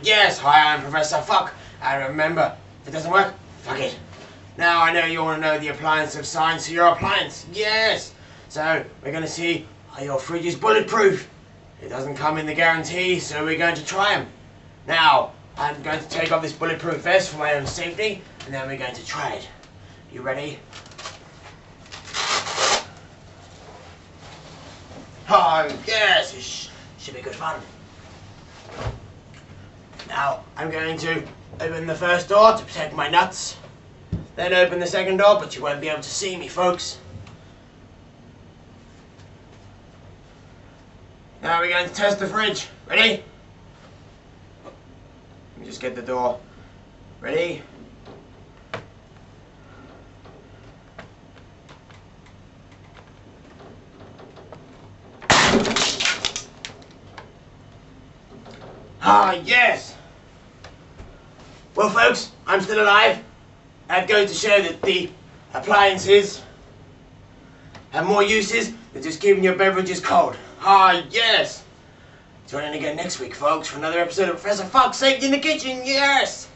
yes, hi, I'm Professor Fuck. And remember, if it doesn't work, fuck it. Now I know you want to know the appliance of science for your appliance. Yes. So we're going to see are your fridge is bulletproof. It doesn't come in the guarantee, so we're going to try them. Now, I'm going to take off this bulletproof vest for my own safety, and then we're going to try it. You ready? Oh, yes, it should be good fun. Now, I'm going to open the first door to protect my nuts. Then open the second door, but you won't be able to see me, folks. Now we're going to test the fridge. Ready? Let me just get the door. Ready? Ah, yes! Well, folks, I'm still alive. That goes to show that the appliances have more uses than just keeping your beverages cold. Ah, yes! Join in again next week, folks, for another episode of Professor Fuck Safety in the Kitchen, yes!